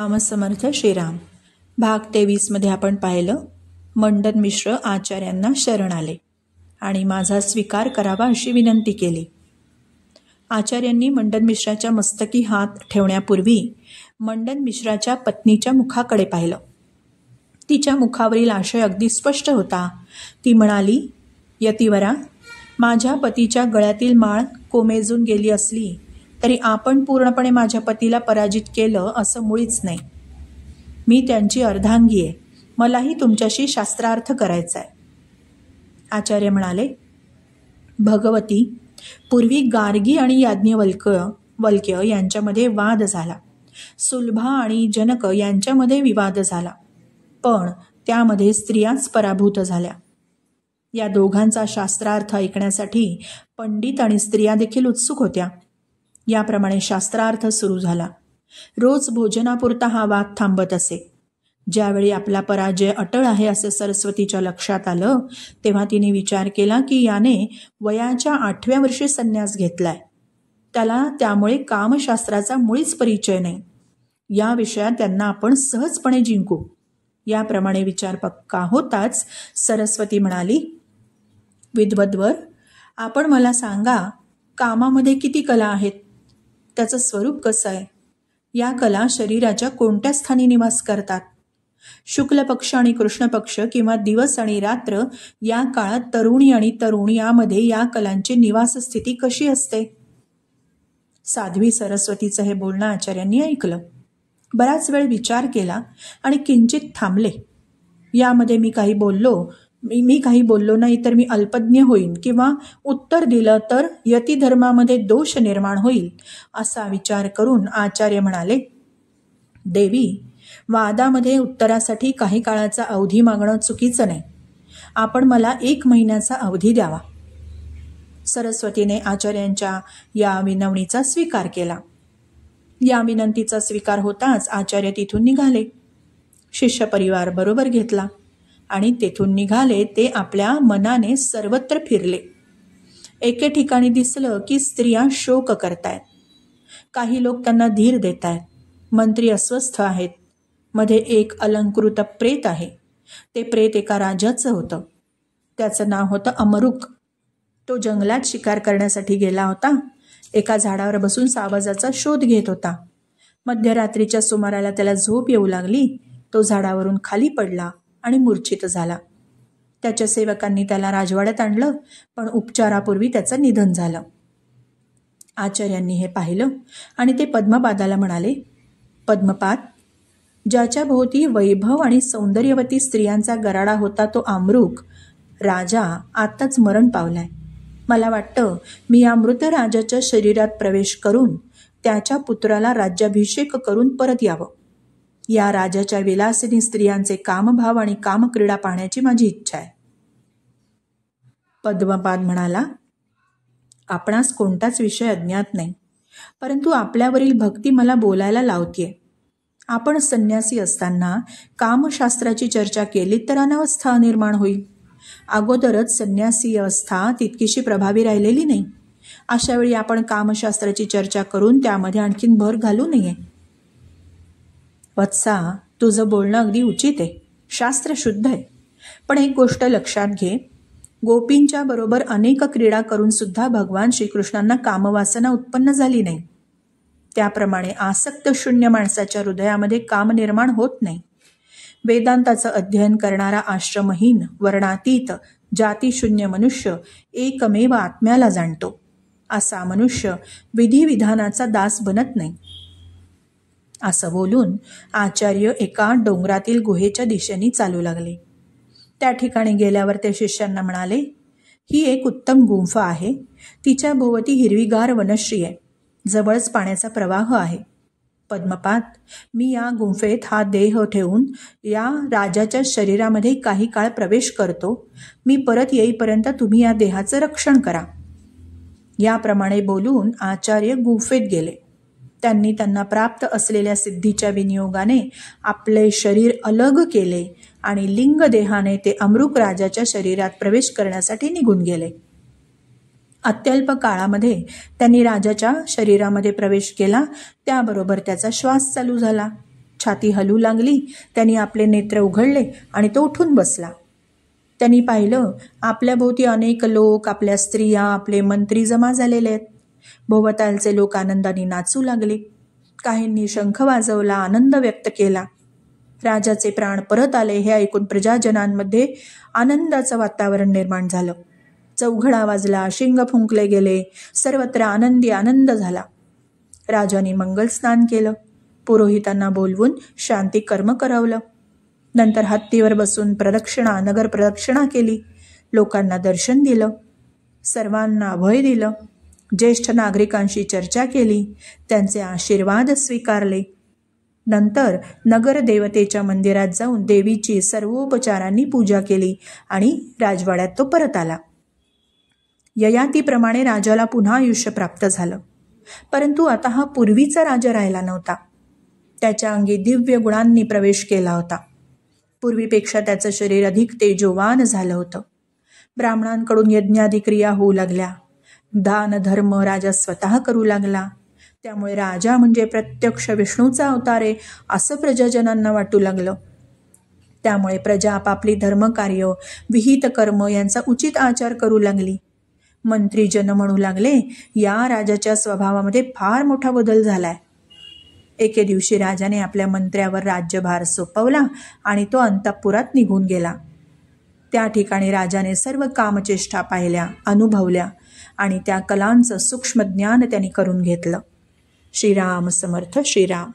रामसमर्थ श्रीराम भाग 23 आपण पाहिलं. मंडन मिश्र आचार्यांना शरण आले आणि माझा स्वीकार करावा अशी विनंती केली. आचार्यांनी मंडन मिश्राच्या मस्तकी हात ठेवण्यापूर्वी मंडन मिश्राच्या पत्नीच्या मुखाकडे पाहिलं. तिच्या मुखावरील आशय अगदी स्पष्ट होता. ती म्हणाली, यतिवरा, माझ्या पतीच्या गळ्यातील माळ कोमेजून गेली असली तरी आपण पूर्णपणे माझ्या पतीला पराजित केलं असं मुळीच नाही. मी त्यांची अर्धांगी आहे. मलाही तुमच्याशी शास्त्रार्थ करायचा आहे. आचार्य म्हणाले, भगवती, पूर्वी गार्गी आणि याज्ञवल्क्य यांच्यामध्ये वाद झाला. सुलभा आणि जनक यांच्यामध्ये विवाद झाला, पण त्यामध्ये स्त्रियाच पराभूत झाल्या. या दोघांचा शास्त्रार्थ ऐकण्यासाठी पंडित आणि स्त्रिया देखील उत्सुक होत्या. याप्रमाणे शास्त्रार्थ सुरू झाला. रोज भोजनापुरता हा वाद थांबत असे. ज्यावेळी आपला पराजय अटळ आहे असे सरस्वतीच्या लक्षात आलं तेव्हा तिने विचार केला की याने वयाच्या 8व्या वर्षी संन्यास घेतलाय. त्याला त्यामुळे कामशास्त्राचा मुळीच परिचय नाही. या विषयात त्यांना आपण सहजपणे जिंकू. याप्रमाणे विचार पक्का होताच सरस्वती म्हणाली, विद्वद्वर, आपण मला सांगा, कामामध्ये किती कला आहेत? त्याचं स्वरूप कसं आहे? या कला शरीराच्या कोणत्या स्थानी निवास करतात? शुक्ल पक्ष आणि कृष्ण पक्ष किंवा दिवस आणि रात्र या काळात तरुणी आणि तरुण यामध्ये या कलांची निवास स्थिती कशी असते? साध्वी सरस्वतीचं हे बोलणं आचार्यांनी ऐकलं. बराच वेळ विचार केला आणि किंचित थांबले. यामध्ये मी काही बोललो नाही तर मी अल्पज्ञ होईन किंवा उत्तर दिलं तर यतिधर्मामध्ये दोष निर्माण होईल असा विचार करून आचार्य म्हणाले, देवी, वादामध्ये उत्तरासाठी काही काळाचा अवधी मागणं चुकीचं नाही. आपण मला 1 महिन्याचा अवधी द्यावा. सरस्वतीने आचार्यांच्या या विनवणीचा स्वीकार केला. या विनंतीचा स्वीकार होताच आचार्य तिथून निघाले. शिष्य परिवार बरोबर घेतला आणि तेथून निघाले ते आपल्या मनाने सर्वत्र फिरले. एके ठिकाणी दिसलं की स्त्रिया शोक करतायत. काही लोक त्यांना धीर देत आहेत. मंत्री अस्वस्थ आहेत. मध्ये एक अलंकृत प्रेत आहे. ते प्रेत एका राजाचं होतं. त्याचं नाव होतं अमरुक. तो जंगलात शिकार करण्यासाठी गेला होता. एका झाडावर बसून सावजाचा शोध घेत होता. मध्यरात्रीच्या सुमाराला त्याला झोप येऊ लागली. तो झाडावरून खाली पडला आणि मूर्छित झाला. त्याच्या सेवकांनी त्याला राजवाड्यात आणलं, पण उपचारापूर्वी त्याचं निधन झालं. आचार्यांनी हे पाहिलं आणि ते पद्मपादाला म्हणाले, पद्मपाद, ज्याच्या भोवती वैभव आणि सौंदर्यवती स्त्रियांचा गराडा होता तो अमरुक राजा आत्ताच मरण पावलाय. मला वाटतं मी या मृत राजाच्या शरीरात प्रवेश करून त्याच्या पुत्राला राज्याभिषेक करून परत यावं. या राजाच्या विलासिनी स्त्रियांचे कामभाव आणि कामक्रीडा पाहण्याची माझी इच्छा आहे. पद्मपाद म्हणाला, आपणास कोणताच विषय अज्ञात नाही, परंतु आपल्यावरील भक्ती मला बोलायला लावतीये. आपण संन्यासी असताना कामशास्त्राची चर्चा केली तर अनवस्था निर्माण होईल. अगोदरच संन्यासी अवस्था तितकीशी प्रभावी राहिलेली नाही. अशा वेळी आपण कामशास्त्राची चर्चा करून त्यामध्ये आणखीन भर घालू नये. वत्सा, तुझं बोलणं अगदी उचित आहे. शास्त्र शुद्ध आहे. पण एक गोष्ट लक्षात घे, गोपींच्या बरोबर अनेक क्रीडा करून सुद्धा भगवान श्रीकृष्णांना कामवासना उत्पन्न झाली नाही. त्याप्रमाणे आसक्त शून्य माणसाच्या हृदयामध्ये काम निर्माण होत नाही. वेदांताचं अध्ययन करणारा आश्रमहीन, वर्णातीत, जातीशून्य मनुष्य एकमेव आत्म्याला जाणतो. असा मनुष्य विधिविधानाचा दास बनत नाही. असं बोलून आचार्य एका डोंगरातील गुहेच्या दिशेने चालू लागले. त्या ठिकाणी गेल्यावर ते शिष्यांना म्हणाले, ही एक उत्तम गुंफा आहे. तिच्या भोवती हिरवीगार वनश्री आहे. जवळच पाण्याचा प्रवाह आहे. पद्मपाद, मी या गुंफेत हा देह ठेवून या राजाच्या शरीरामध्ये काही काळ प्रवेश करतो. मी परत येईपर्यंत तुम्ही या देहाचं रक्षण करा. याप्रमाणे बोलून आचार्य गुंफेत गेले. त्यांनी त्यांना प्राप्त असलेल्या सिद्धीच्या विनियोगाने आपले शरीर अलग केले आणि लिंग देहाने ते अमरुक राजाच्या शरीरात प्रवेश करण्यासाठी निघून गेले. अत्यल्प काळामध्ये त्यांनी राजाच्या शरीरामध्ये प्रवेश केला. त्याबरोबर त्याचा श्वास चालू झाला. छाती हलू लागली. त्यांनी आपले नेत्र उघडले आणि तो उठून बसला. त्यांनी पाहिलं, आपल्याभोवती अनेक लोक, आपल्या स्त्रिया, आपले मंत्री जमा झालेले आहेत. भोवतालचे लोक आनंदाने नाचू लागले. काहींनी शंख वाजवला, आनंद व्यक्त केला. राजाचे प्राण परत आले हे ऐकून प्रजाजनांमध्ये आनंदाचं वातावरण निर्माण झालं. चौघडा वाजला, शिंग फुंकले गेले. सर्वत्र आनंदी आनंद झाला. राजाने मंगलस्नान केलं. पुरोहितांना बोलवून शांती कर्म करवलं. नंतर हत्तीवर बसून नगर प्रदक्षिणा केली. लोकांना दर्शन दिलं. सर्वांना अभय दिलं. ज्येष्ठ नागरिकांशी चर्चा केली. त्यांचे आशीर्वाद स्वीकारले. नंतर नगर देवतेच्या मंदिरात जाऊन देवीची सर्वोपचारांनी पूजा केली आणि राजवाड्यात तो परत आला. ययातीप्रमाणे राजाला पुन्हा आयुष्य प्राप्त झालं. परंतु आता हा पूर्वीचा राजा राहिला नव्हता. त्याच्या अंगी दिव्य गुणांनी प्रवेश केला होता. पूर्वीपेक्षा त्याचं शरीर अधिक तेजोवान झालं होतं. ब्राह्मणांकडून यज्ञादी क्रिया होऊ लागल्या. दान धर्म राजा स्वतः करू लागला. त्यामुळे राजा म्हणजे प्रत्यक्ष विष्णूचा अवतार आहे असं प्रजाजनांना वाटू लागलं. त्यामुळे प्रजा आपापली धर्मकार्य, विहित कर्म यांचा उचित आचार करू लागली. मंत्रीजन म्हणू लागले, या राजाच्या स्वभावामध्ये फार मोठा बदल झालाय. एके दिवशी राजाने आपल्या मंत्र्यावर राज्यभार सोपवला आणि तो अंतःपुरात निघून गेला. त्या ठिकाणी राजाने सर्व कामचेष्टा पाहिल्या, अनुभवल्या आणि त्या कलांचं सूक्ष्म ज्ञान त्यांनी करून घेतलं. श्रीराम समर्थ. श्रीराम.